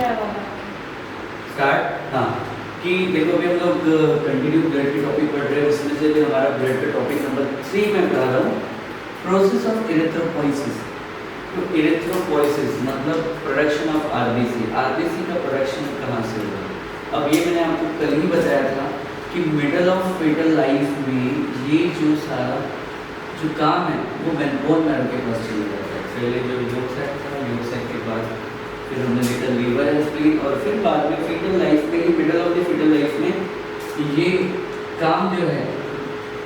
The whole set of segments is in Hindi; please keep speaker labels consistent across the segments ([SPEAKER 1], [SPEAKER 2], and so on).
[SPEAKER 1] बताया वाला
[SPEAKER 2] स्टार्ट। हाँ, कि देखो अभी हम लोग कंटिन्यू ब्लड के टॉपिक पढ़ रहे हैं, उसमें से भी हमारा ब्लड का टॉपिक नंबर 3 में पढ़ा रहा हूँ, प्रोसेस ऑफ इरेथ्रोपोइसिस। तो इरेथ्रोपोइसिस मतलब प्रोडक्शन ऑफ आरबीसी। आरबीसी का प्रोडक्शन कहाँ से होगा? अब ये मैंने आपको कल ही बताया था कि मिडल ऑफ फेटल लाइफ में ये जो सारा जो काम है वो बोन मैरो के पास चले जाता है। पहले जो योग सैक था, योग सैक के बाद फिर हमने देखा लीवर एंड स्प्लीन, और फिर बाद में फीटल लाइफ में, middle of the fetal life में ये काम जो है,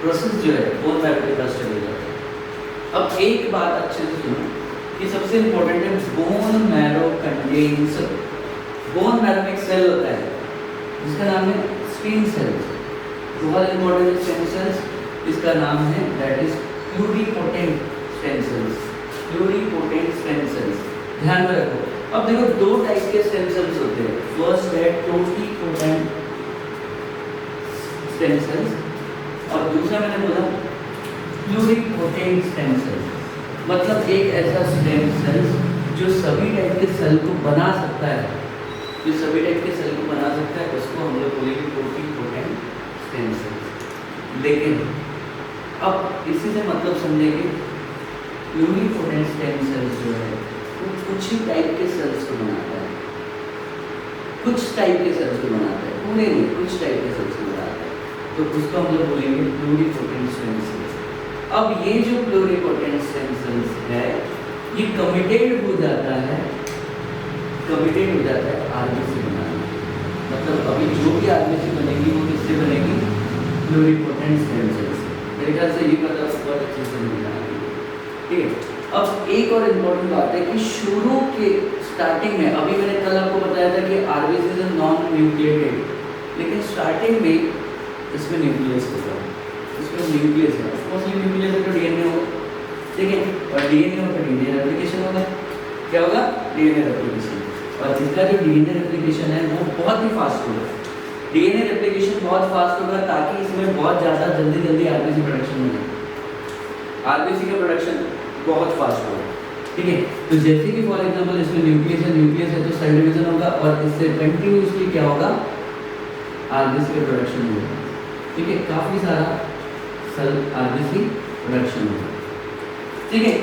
[SPEAKER 2] प्रोसेस जो है बोन मैरो के पास चले जाता है। अब एक बात अच्छे से सुनो कि सबसे इम्पोर्टेंट है bone marrow contains, bone marrow में एक सेल होता है जिसका नाम है स्टेम सेल्स। बहुत इम्पोर्टेंट स्टेम सेल्स, इसका नाम है that is pluripotent stem cells. Pluripotent stem cells ध्यान में रखो। अब देखो दो टाइप के स्टेम सेल्स होते हैं, फर्स्ट है टोटिपोटेंट स्टेम सेल्स और दूसरा मैंने बोला प्लूरिपोटेंट स्टेम सेल्स। मतलब एक ऐसा स्टेम सेल्स जो सभी टाइप के सेल को बना सकता है, जो सभी टाइप के सेल को बना सकता है, उसको हम लोग बोलेंगे टोटिपोटेंट स्टेम सेल्स। लेकिन अब इसी से मतलब समझेंगे प्लूरिपोटेंट स्टेम सेल्स जो है वो कुछ ही टाइप के सेल्स को बनाता है, कुछ टाइप के सेल्स को बनाता है, पूरे नहीं, कुछ टाइप के सेल्स को बनाता है, तो उसको हम लोग बोलेंगे प्लूरिपोटेंट स्टेम सेल्स। अब ये जो प्लूरिपोटेंट स्टेम सेल्स है ये कमिटेड हो जाता है आरबीसी बनाने। मतलब अभी जो भी आरबीसी बनेगी वो किससे बनेगी? Pluripotent stem cells. मेरे ख्याल से ये पता बहुत अच्छे से मिल रहा है, ठीक है। अब एक और इम्पोर्टेंट बात है कि शुरू के स्टार्टिंग में, अभी मैंने कल आपको बताया था कि आरबीसी इज नॉन न्यूक्लिएटेड, लेकिन स्टार्टिंग में इसमें न्यूक्लियस होगा, इसमें न्यूक्लियस है, ऑफ कोर्स न्यूक्लियस है तो डीएनए होगा, ठीक है, और डीएनए होगा डीएनए रेप्लिकेशन होगा। क्या होगा? DNA replication. और इसका जो डीएनए रेप्लिकेशन है वो बहुत ही फास्ट होगा। डीएनए रेप्लिकेशन बहुत फास्ट होगा ताकि इसमें बहुत ज़्यादा जल्दी आरबीसी प्रोडक्शन हो जाए, आरबीसी का प्रोडक्शन बहुत फास्ट होगा, ठीक है। तो जैसे कि फॉर एग्जांपल इसमें न्यूक्लियस है तो सेल डिवीजन होगा और इससे कंटिन्यूसली क्या होगा? आरबीसी का प्रोडक्शन होगा, ठीक है। काफ़ी सारा सेल आरबीसी प्रोडक्शन होगा, ठीक है।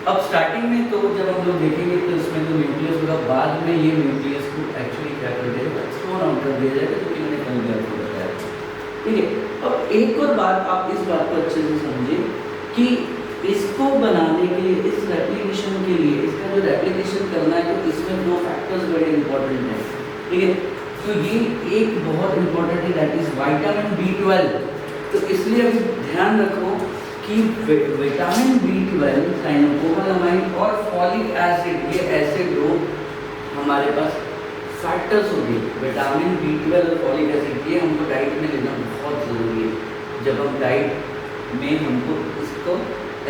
[SPEAKER 2] अब स्टार्टिंग में तो जब हम लोग देखेंगे तो इसमें जो न्यूक्लियस होगा, बाद में ये न्यूक्लियस को एक्चुअली क्या कर देगा? थ्रो आउट कर दिया जाएगा, जो कि मैंने कल भी आपको बताया, ठीक है। अब एक और बात, आप इस बात को अच्छे से समझिए कि इसको बनाने के लिए, इस रेप्लिकेशन के लिए, इसका जो रेप्लिकेशन करना है तो इसमें दो फैक्टर्स बड़े इंपॉर्टेंट हैं, ठीक है। तो ये एक बहुत इंपॉर्टेंट है दैट इज विटामिन B12। तो इसलिए अभी ध्यान रखो कि विटामिन B12, साइनोकोबालामाइन और फॉलिक एसिड, ये ऐसे ग्रुप हमारे पास फैक्टर्स होंगे। विटामिन B12 और फॉलिक एसिड ये हमको डाइट में लेना बहुत ज़रूरी है। जब हम डाइट में हमको इसको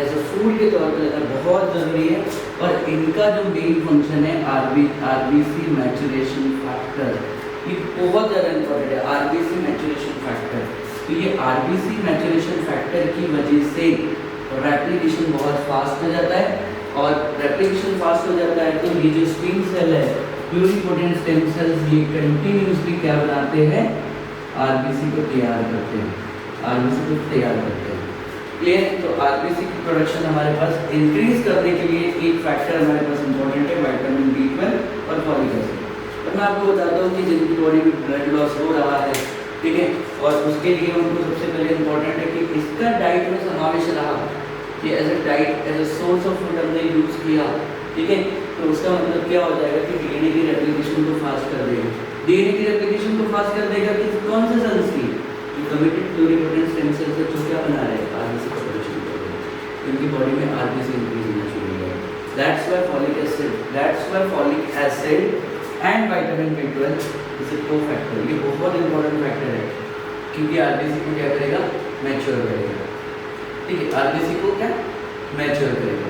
[SPEAKER 2] एज ए फूड के तौर पर लेना बहुत ज़रूरी है। और इनका जो मेन फंक्शन है आरबीसी मैचुरेशन फैक्टर, ये बहुत ज़्यादा इंपॉर्टेंट है, आरबीसी मैचुरेशन फैक्टर। तो ये आरबीसी मैचुरेशन फैक्टर की वजह से रेप्लिकेशन बहुत फास्ट हो जाता है, और रेप्लिकेशन फास्ट हो जाता है तो ये जो स्टेम सेल है, प्लूरिपोटेंट स्टेम सेल्स, ये कंटिन्यूसली क्या बनाते हैं? आरबीसी को तैयार करते हैं, आरबीसी को तैयार करते हैं, क्लियर। तो आरबीसी की प्रोडक्शन हमारे पास इंक्रीज करने के लिए एक फैक्टर हमारे पास इंपॉर्टेंट है, विटामिन B12 और फॉलिक एसिड। तो मैं आपको बताता हूँ कि जिनकी बॉडी में ब्लड लॉस हो रहा है, ठीक है, और उसके लिए उनको सबसे पहले इंपॉर्टेंट है कि इसका डाइट में समावेश रहा, कि as a diet, as a source of food हमने यूज़ किया, ठीक है। तो उसका मतलब क्या हो जाएगा कि डीएनए की रेप्लिकेशन को फास्ट कर देगा। डीएनए की रेप्लिकेशन को फास्ट कर देगा कि कौन से सेल्स की? कमिटेड प्लूरिपोटेंट स्टेम सेल्स जो क्या बना रहे हैं? आरबीसी का प्रोडक्शन कर रहे हैं, इनकी बॉडी में आरबीसी इंक्रीज होना शुरू हो गया। That's why folic acid and vitamin B12 is a cofactor. ये बहुत इंपॉर्टेंट फैक्टर है क्योंकि आरबीसी को क्या करेगा? मैच्योर करेगा, ठीक है। आरबीसी को क्या? मैच्योर करेगा,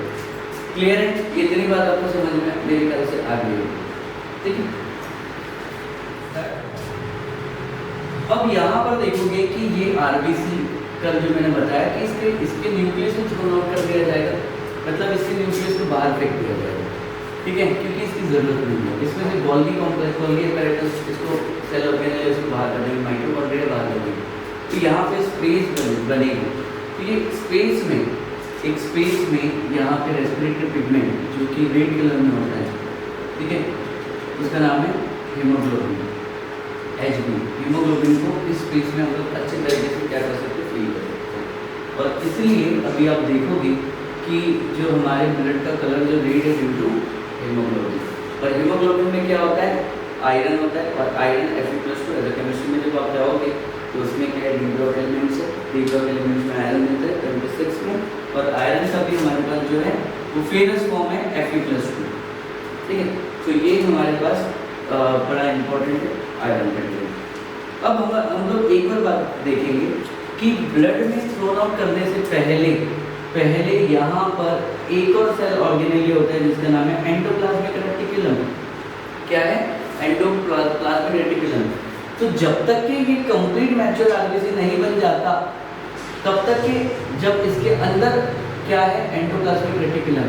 [SPEAKER 2] क्लियर है। ये इतनी बात आपको समझ में मेरी तरफ से आ गई, ठीक है। अब यहाँ पर देखोगे कि ये आरबीसी कल जो मैंने बताया कि इसके न्यूक्लियस को थ्रो आउट कर दिया जाएगा, मतलब इसके न्यूक्लियस को बाहर फेंक दिया जाएगा, ठीक है, क्योंकि इसकी जरूरत नहीं है। इसमें से गोल्गी कॉम्प्लेक्स, गोल्गी apparatus इसको सेल ऑर्गेनेल इसको बाहर कर देंगे, माइटोकॉन्ड्रिया बाहर कर देंगे, तो यहाँ पे स्पेस बनेगी। तो ये स्पेस में, एक स्पेस में यहाँ पे रेस्पिरेटरी पिगमेंट जो कि रेड कलर में होता है, ठीक है, उसका नाम है हीमोग्लोबिन, HB। हीमोग्लोबिन को इस स्पेस में हम लोग अच्छे तरीके से क्या कर सकते हैं, फील कर सकते हैं। और इसलिए अभी आप देखोगे कि जो हमारे ब्लड का कलर जो रेड है ड्यू टू हीमोग्लोबिन। और हीमोग्लोबिन में क्या होता है, आयरन होता है, और आयरन Fe+2 है। केमिस्ट्री में जब आप जाओगे तो उसमें क्या है, डी ब्लॉक एलिमेंट्स है, डी ब्लॉक एलिमेंट्स में आयरन मिलता है 26 में, और आयरन का भी हमारे पास जो है वो फेरस फॉर्म है Fe+2, ठीक है। तो ये हमारे पास बड़ा इंपॉर्टेंट है आयरन कंटेंट। अब हम लोग एक और बात देखेंगे कि ब्लड में थ्रोन आउट करने से पहले यहाँ पर एक और सेल ऑर्गेनेल होता है जिसका नाम है एंडोप्लाज्मिक रेटिकुलम। क्या है, एंडोप्लाज्मिक रेटिकुलम। तो जब तक कि ये कंप्लीट मैच्योर आरबीसी नहीं बन जाता, तब तक कि जब इसके अंदर क्या है, एंडोप्लाज्मिक रेटिकुलम,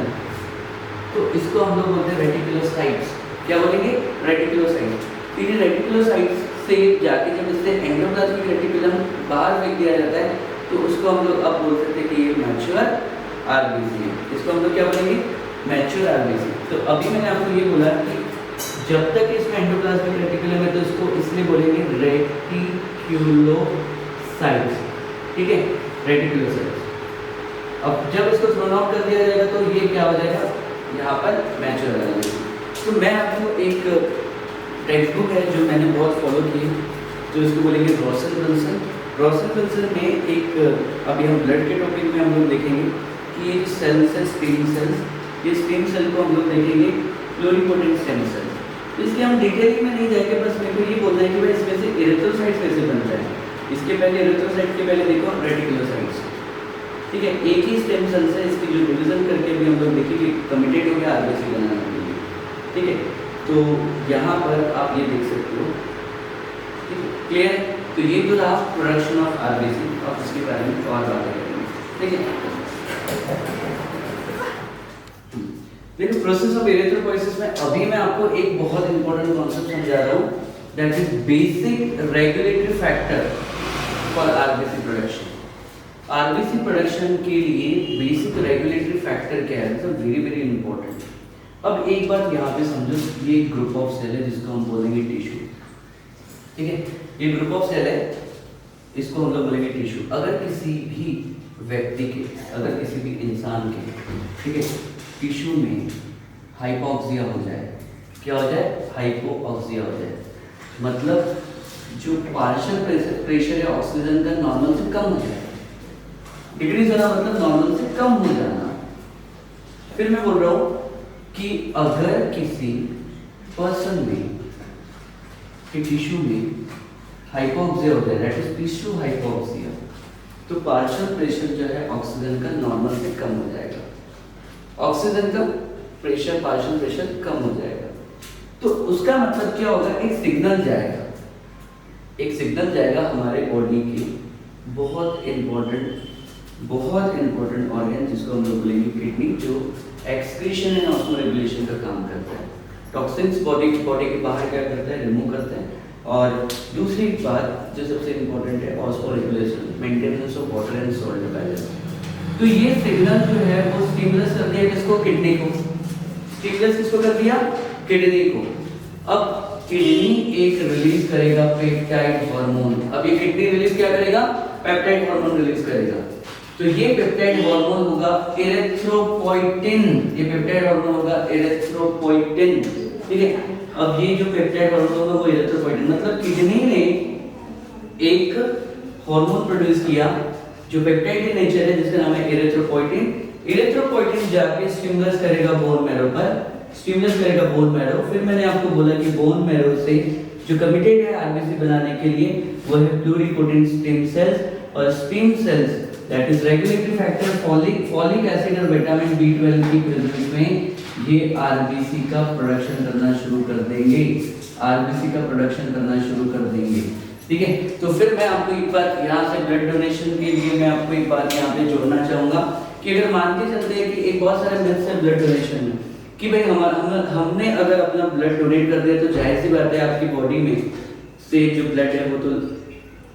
[SPEAKER 2] तो इसको हम लोग बोलते हैं रेटिकुलोसाइट्स। क्या बोलेंगे, रेटिकुलोसाइट्स। तो ये रेटिकुलोसाइट्स से जाके जब इससे एंडोप्लाज्मिक रेटिकुलम बाहर फेंक दिया जाता है, तो उसको हम लोग अब बोल सकते हैं कि ये मैच्योर आरबीसी है। इसको हम लोग क्या बोलेंगे, मैच्योर आरबीसी। तो अभी मैंने आपको ये बोला कि जब तक इसमें एंडोप्लाज्मिक रेटिकुलम है तो इसको इसलिए बोलेंगे रेटिकुलोसाइट्स, ठीक है, रेटिकुलोसाइट्स। अब जब इसको थ्रोन आउट कर दिया जाएगा तो ये क्या हो जाएगा, यहाँ पर मैच्योर आरबीसी। तो मैं आपको एक टेक्स्ट बुक है जो मैंने बहुत फॉलो की है, जो इसको बोलेंगे रॉसन विल्सन में एक, अभी हम ब्लड के टॉपिक में हम लोग देखेंगे कि ये सेल्स है स्टेम सेल्स, ये स्टेम सेल को हम लोग देखेंगे प्लूरिपोटेंट स्टेम सेल। तो इसलिए हम डिटेलिंग में नहीं जाएंगे, बस मेरे को ये बोलना है कि भाई इसमें से इरेथ्रोसाइट्स कैसे बनता है। इसके पहले इरेथ्रोसाइट के पहले देखो रेटिकुलोसाइट्स, ठीक है। एक ही स्टेम सेल्स है, इसकी जो डिवीजन करके भी हम लोग देखेंगे कमिटेड हो गया आरबीसी बनाने के लिए, ठीक है। तो यहाँ पर आप ये देख सकते हो, ठीक है, क्लियर। तो ये जो रहा प्रोडक्शन ऑफ आरबीसी, अब इसके बारे में और बात करेंगे, ठीक है। देखो प्रोसेस ऑफ एरिथ्रोपोइसिस में अभी मैं आपको एक बहुत इंपॉर्टेंट कॉन्सेप्ट समझा रहा हूँ, that is basic regulatory factor for RBC production. RBC production के लिए बेसिक रेगुलेटरी फैक्टर क्या है, इट्स वेरी वेरी इंपॉर्टेंट। अब एक बात यहाँ पे समझो, ये ग्रुप ऑफ सेल है जिसको हम बोलेंगे टिश्यू, ठीक है। ये ग्रुप ऑफ सेल है, इसको हम लोग बोलेंगे टिश्यू। अगर किसी भी व्यक्ति के, अगर किसी भी इंसान के, ठीक है, टिश्यू में हाइपोक्सिया हो जाए, क्या हो जाए, हाइपोक्सिया हो जाए, मतलब जो पार्शियल प्रेशर है ऑक्सीजन का नॉर्मल से कम हो जाए, डिक्रीज होना मतलब नॉर्मल से कम हो जाना। फिर मैं बोल रहा हूँ कि अगर किसी पर्सन में टिश्यू में हाइपोक्सिया हो जाए, दैट इज टिश्यू हाइपोक्सिया, तो पार्शियल प्रेशर जो है ऑक्सीजन का नॉर्मल से कम हो जाएगा, ऑक्सीजन का प्रेशर, पार्शियल प्रेशर कम हो जाएगा। तो उसका मतलब क्या होगा, एक सिग्नल जाएगा, एक सिग्नल जाएगा हमारे बॉडी की बहुत इंपॉर्टेंट ऑर्गन जिसको हम लोग बोलेंगे किडनी, जो एक्सक्रीशन एंड ऑस्मोरेगुलेशन का काम करता है। टॉक्सिन्स बॉडी के बाहर क्या करता है, रिमूव करता है। और दूसरी बात जो सबसे इंपॉर्टेंट है, osmoregulation, maintenance of water and salt balance. तो ये सिग्नल जो है वो स्टिमुलस कर दिया किसको, किडनी को। स्टिमुलस किसको कर दिया, किडनी को। अब किडनी एक रिलीज करेगा पेप्टाइड हार्मोन। अब ये किडनी रिलीज क्या करेगा, पेप्टाइड हार्मोन रिलीज करेगा। तो ये पेप्टाइड हार्मोन होगा एरिथ्रोपोइटिन, ये पेप्टाइड हार्मोन होगा एरिथ्रोपोइटिन, ठीक है। अब ये जो पेप्टाइड हार्मोन होगा वो एरिथ्रोपोइटिन, मतलब किडनी ने एक हार्मोन प्रोड्यूस किया जो पेप्टाइड इन नेचर है, जिसका नाम है एरिथ्रोपोइटिन। एरिथ्रोपोइटिन जाके स्टिमुलस करेगा बोन मैरो पर, स्टिमुलस करेगा बोन मैरो। फिर मैंने आपको बोला कि बोन मैरो से जो कमिटेड है आरबीसी बनाने के लिए वो है प्लूरिपोटेंट स्टेम सेल्स और stem cells, that is regulatory factor folic acid और विटामिन B12 की प्रेजेंस में ये आरबीसी का प्रोडक्शन करना शुरू कर देंगे, आरबीसी का प्रोडक्शन करना शुरू कर देंगे, ठीक है। तो फिर मैं आपको एक बात यहाँ से ब्लड डोनेशन के लिए मैं आपको एक बात यहाँ पे जोड़ना चाहूंगा कि अगर मान के चलते हैं कि एक बहुत सारे मिथ्स है ब्लड डोनेशन में, कि भाई हमने अगर अपना ब्लड डोनेट कर दिया तो जाहिर सी बात है आपकी बॉडी में से जो ब्लड है वो तो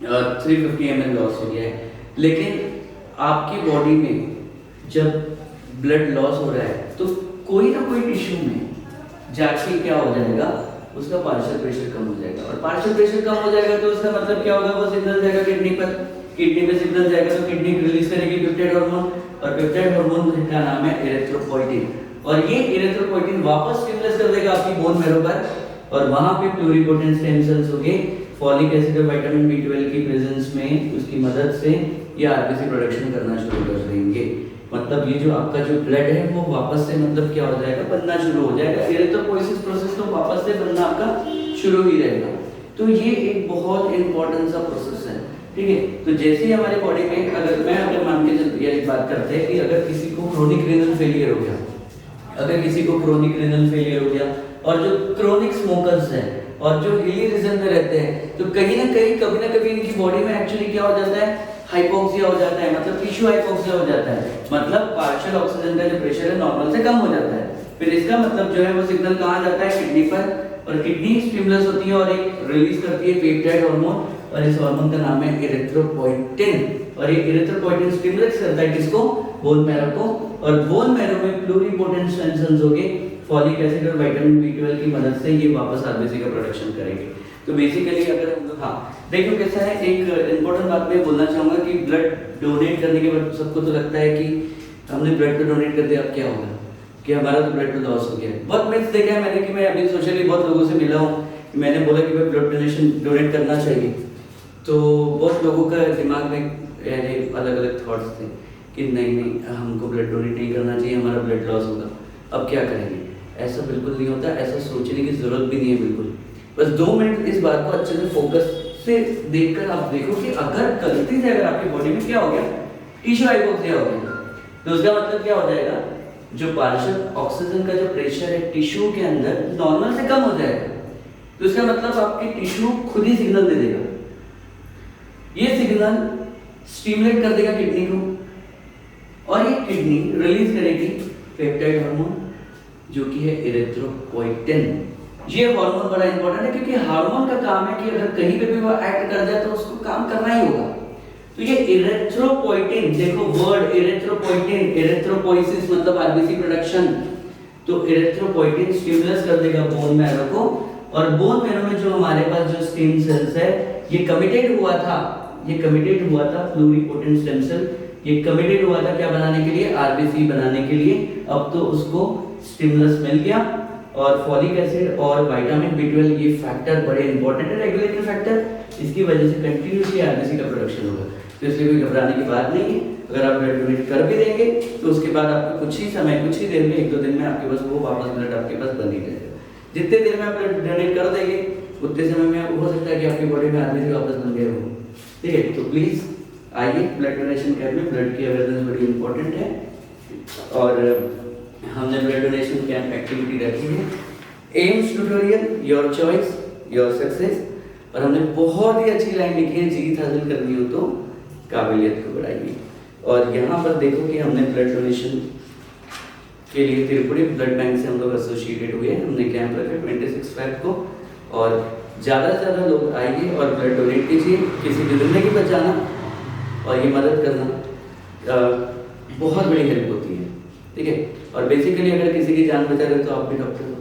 [SPEAKER 2] 350 ml लॉस हो गया है, लेकिन आपकी बॉडी में जब ब्लड लॉस हो रहा है तो कोई ना कोई टिश्यू में जाके क्या हो जाएगा, उसका पार्शियल प्रेशर कम हो जाएगा, और पार्शियल प्रेशर कम हो जाएगा तो उसका मतलब क्या होगा, वो सिग्नल जाएगा किडनी पर, किडनी पे सिग्नल जाएगा तो किडनी रिलीज करेगी पेप्टाइड हार्मोन, और पेप्टाइड हार्मोन का नाम है इरिथ्रोपोइटिन, और ये इरिथ्रोपोइटिन वापस स्टिमुलेट कर देगा आपकी बोन मैरो पर, और वहां पे प्लूरिपोटेंट स्टेम सेल्स होंगे फॉलिक एसिड और विटामिन B12 की प्रेजेंस में, उसकी मदद से ये आरबीसी प्रोडक्शन करना शुरू कर देंगे। मतलब ये जो आपका जो ब्लड है वो वापस से मतलब क्या हो जाएगा, बनना शुरू हो जाएगा, इरिथ्रोपोइसिस प्रोसेस तो वापस से बनना आपका शुरू ही रहेगा। तो ये एक बहुत इंपॉर्टेंट सा प्रोसेस है, ठीक है। तो जैसे ही हमारी बॉडी में अगर मान के चलते हैं, एक बात करते हैं कि अगर किसी को क्रोनिक रीनल फेलियर हो गया, अगर किसी को क्रोनिक रीनल फेलियर हो गया, और जो क्रोनिक स्मोकर्स हैं और जो हिली रीजन में रहते हैं, तो कहीं ना कहीं कभी ना कभी इनकी बॉडी में एक्चुअली क्या हो जाता है, हाइपोक्सिया हो जाता है, मतलब टिश्यू हाइपोक्सिया हो जाता है, मतलब पार्शियल ऑक्सीजन का जो प्रेशर है नॉर्मल से कम हो जाता है। फिर इसका मतलब जो है वो सिग्नल कहाँ जाता है, किडनी पर, और किडनी स्टिमुलस होती है और एक रिलीज करती है पेप्टाइड हार्मोन, और इस हार्मोन का नाम है इरिथ्रोपोइटिन, और ये इरिथ्रोपोइटिन स्टिमुलेट करता है किसको, बोन मैरो को, और बोन मैरो में प्लूरिपोटेंट स्टेम सेल्स होंगे फॉलिक एसिड और विटामिन B12 की मदद से ये वापस आरबीसी का प्रोडक्शन करेंगे। तो बेसिकली अगर हम लोग, हाँ देखो कैसा है, एक इंपॉर्टेंट बात मैं बोलना चाहूंगा कि ब्लड डोनेट करने के बाद सबको तो लगता है कि हमने ब्लड तो डोनेट कर दिया, अब क्या होगा, कि हमारा तो ब्लड तो लॉस हो गया। बहुत मिथ्स देखा है मैंने, कि मैं अभी सोशली बहुत लोगों से मिला हूँ, मैंने बोला कि भाई ब्लड डोनेशन डोनेट करना चाहिए, तो बहुत लोगों का दिमाग में अलग अलग थॉट्स थे कि नहीं नहीं हमको ब्लड डोनेट नहीं करना चाहिए, हमारा ब्लड लॉस होगा, अब क्या करेंगे। ऐसा बिल्कुल नहीं होता, ऐसा सोचने की जरूरत भी नहीं है बिल्कुल। बस 2 मिनट इस बात को अच्छे से फोकस से देखकर आप देखो कि अगर गलती से अगर आपकी बॉडी में क्या हो गया, टिश्यू हाइपोक्सिया हो गया, तो उसका मतलब क्या हो जाएगा, जो पार्शियल ऑक्सीजन का जो प्रेशर है टिश्यू के अंदर नॉर्मल से कम हो जाएगा, तो इसका मतलब आपके टिश्यू खुद ही सिग्नल दे देगा, ये सिग्नल स्टिमुलेट कर देगा किडनी को, और ये किडनी रिलीज करेगी पेप्टाइड हार्मोन जो कि है इरिथ्रोपोइटिन। ये हार्मोन बड़ा इंपॉर्टेंट है, क्योंकि हार्मोन का काम है कि अगर कहीं पे भी वो एक्ट कर जाए तो उसको काम करना ही होगा। तो ये इरिथ्रोपोइटिन, देखो वर्ड इरिथ्रोपोइटिन, इरिथ्रोपोइसिस मतलब आरबीसी प्रोडक्शन, तो इरिथ्रोपोइटिन स्टिमुलेट कर देगा बोन मैरो को, और बोन मैरो में जो हमारे पास जो स्टेम सेल्स है ये कमिटेड हुआ था प्लूरिपोटेंट स्टेम सेल, ये कमिटेड हुआ था क्या बनाने के लिए, आरबीसी बनाने के लिए। अब तो उसको स्टिमुलस मिल गया, और फॉलिक एसिड और विटामिन B12 ये फैक्टर बड़े इंपॉर्टेंट है, रेगुलेटरी फैक्टर, इसकी वजह से कंटिन्यूअसली आरबीसी का प्रोडक्शन होगा। तो इसलिए कोई घबराने की बात नहीं है, अगर आप ब्लड डोनेट कर भी देंगे तो उसके बाद आपको कुछ ही देर में 1-2 दिन में आपके पास वो वापस ब्लड आपके पास बन ही जाएगा। जितने देर में आप ब्लड डोनेट कर देंगे उतने समय में हो सकता है कि आपकी बॉडी में आरबीसी वापस बन गया हो, ठीक है। तो प्लीज आइए ब्लड डोनेशन कैंप में, ब्लड की अवेयरनेस बड़ी इंपॉर्टेंट है, और हमने ब्लड डोनेशन कैंप एक्टिविटी रखी है, AIIMS tutorial, your choice your success, और हमने बहुत ही अच्छी लाइन लिखी है, जीत हासिल करनी हो तो काबिलियत को बढ़ाइए। और यहाँ पर देखो कि हमने ब्लड डोनेशन के लिए त्रिपुरी ब्लड बैंक से हम लोग एसोसिएटेड हुए हैं, हमने कैंप रखा 26 फेब को, और ज़्यादा से ज़्यादा लोग आइए और ब्लड डोनेट कीजिए, किसी की जिंदगी बचाना और ये मदद करना बहुत बड़ी हेल्प होती है, ठीक है। और बेसिकली अगर किसी की जान बचा रहे तो आप भी डॉक्टर हो,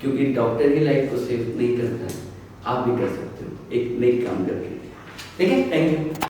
[SPEAKER 2] क्योंकि डॉक्टर ही लाइफ को सेव नहीं करता है, आप भी कर सकते हो एक नई काम करके, ठीक है। Thank you.